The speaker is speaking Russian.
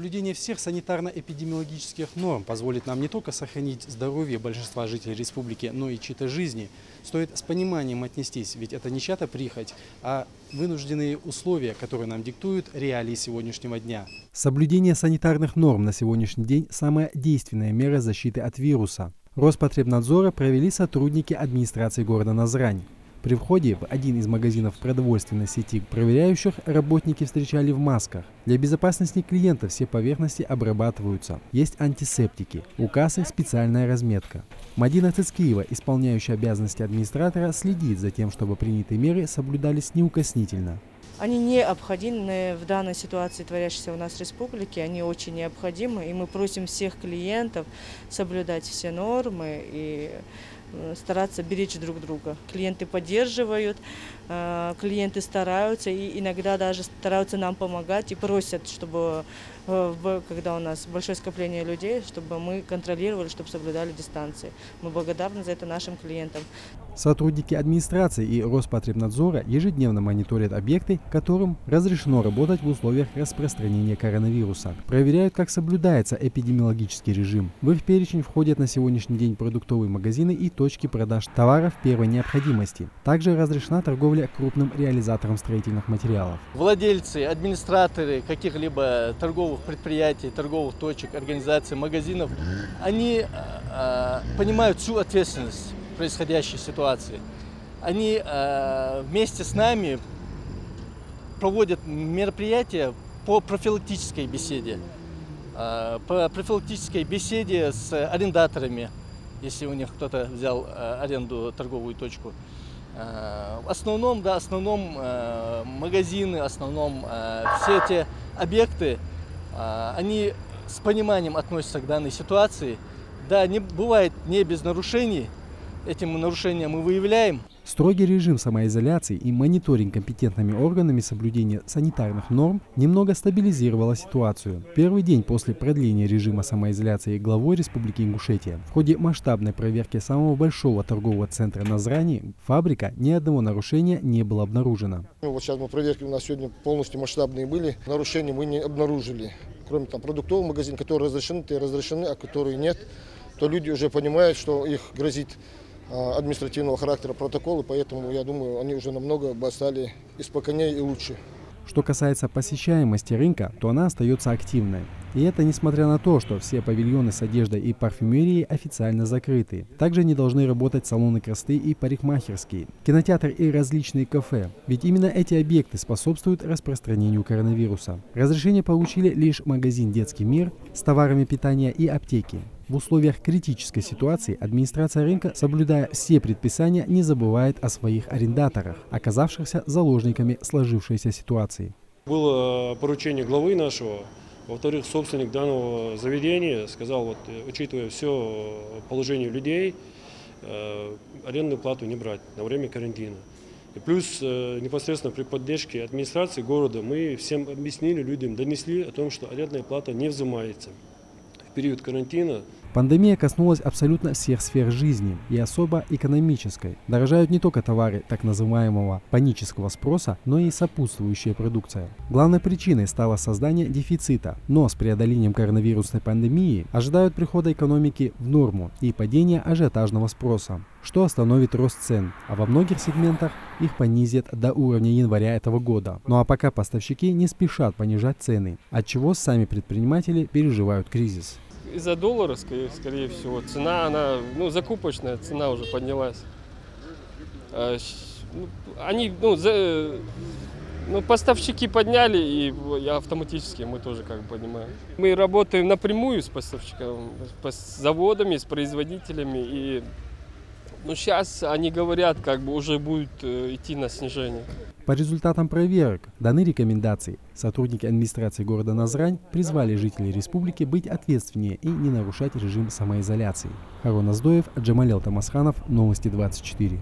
Соблюдение всех санитарно-эпидемиологических норм позволит нам не только сохранить здоровье большинства жителей республики, но и чьи-то жизни. Стоит с пониманием отнестись, ведь это не чья-то прихоть, а вынужденные условия, которые нам диктуют реалии сегодняшнего дня. Соблюдение санитарных норм на сегодняшний день – самая действенная мера защиты от вируса. Роспотребнадзора провели сотрудники администрации города Назрань. При входе в один из магазинов продовольственной сети проверяющих работники встречали в масках. Для безопасности клиентов все поверхности обрабатываются. Есть антисептики. У кассы специальная разметка. Мадина Цицкиева, исполняющая обязанности администратора, следит за тем, чтобы принятые меры соблюдались неукоснительно. Они необходимы в данной ситуации, творящейся у нас в республике, они очень необходимы, и мы просим всех клиентов соблюдать все нормы и стараться беречь друг друга. Клиенты поддерживают, клиенты стараются и иногда даже стараются нам помогать и просят, чтобы, когда у нас большое скопление людей, чтобы мы контролировали, чтобы соблюдали дистанции. Мы благодарны за это нашим клиентам. Сотрудники администрации и Роспотребнадзора ежедневно мониторят объекты, которым разрешено работать в условиях распространения коронавируса. Проверяют, как соблюдается эпидемиологический режим. В их перечень входят на сегодняшний день продуктовые магазины и точки продаж товаров первой необходимости. Также разрешена торговля крупным реализатором строительных материалов. Владельцы, администраторы каких-либо торговых предприятий, торговых точек, организаций, магазинов, они понимают всю ответственность происходящей ситуации. Они вместе с нами проводят мероприятия по профилактической беседе. По профилактической беседе с арендаторами, если у них кто-то взял аренду торговую точку. В основном, магазины, все эти объекты, они с пониманием относятся к данной ситуации. Да, не бывает не без нарушений. Этим нарушением мы выявляем. Строгий режим самоизоляции и мониторинг компетентными органами соблюдения санитарных норм немного стабилизировала ситуацию. Первый день после продления режима самоизоляции главой Республики Ингушетия в ходе масштабной проверки самого большого торгового центра Назрани фабрика ни одного нарушения не было обнаружено. Вот сейчас проверки у нас сегодня полностью масштабные были, нарушений мы не обнаружили. Кроме продуктовых магазинов, которые разрешены, а которые нет, то люди уже понимают, что их грозит административного характера протоколы, поэтому, я думаю, они уже намного стали и спокойнее, и лучше. Что касается посещаемости рынка, то она остается активной. И это несмотря на то, что все павильоны с одеждой и парфюмерией официально закрыты. Также не должны работать салоны красоты и парикмахерские, кинотеатр и различные кафе. Ведь именно эти объекты способствуют распространению коронавируса. Разрешение получили лишь магазин «Детский мир» с товарами питания и аптеки. В условиях критической ситуации администрация рынка, соблюдая все предписания, не забывает о своих арендаторах, оказавшихся заложниками сложившейся ситуации. Было поручение главы нашего. Во-вторых, собственник данного заведения сказал, вот, учитывая все положение людей, арендную плату не брать на время карантина. И плюс непосредственно при поддержке администрации города мы всем объяснили, людям донесли о том, что арендная плата не взимается в период карантина. Пандемия коснулась абсолютно всех сфер жизни и особо экономической. Дорожают не только товары так называемого панического спроса, но и сопутствующая продукция. Главной причиной стало создание дефицита, но с преодолением коронавирусной пандемии ожидают прихода экономики в норму и падения ажиотажного спроса, что остановит рост цен, а во многих сегментах их понизят до уровня января этого года. Ну а пока поставщики не спешат понижать цены, отчего сами предприниматели переживают кризис. Из-за доллара, скорее всего, цена, закупочная цена уже поднялась. Поставщики подняли, и автоматически мы тоже понимаем. Мы работаем напрямую с поставщиками, с заводами, с производителями, и сейчас они говорят, уже будет идти на снижение. По результатам проверок даны рекомендации. Сотрудники администрации города Назрань призвали жителей республики быть ответственнее и не нарушать режим самоизоляции. Харон Аздоев, Джамалел Тамасханов, Новости 24.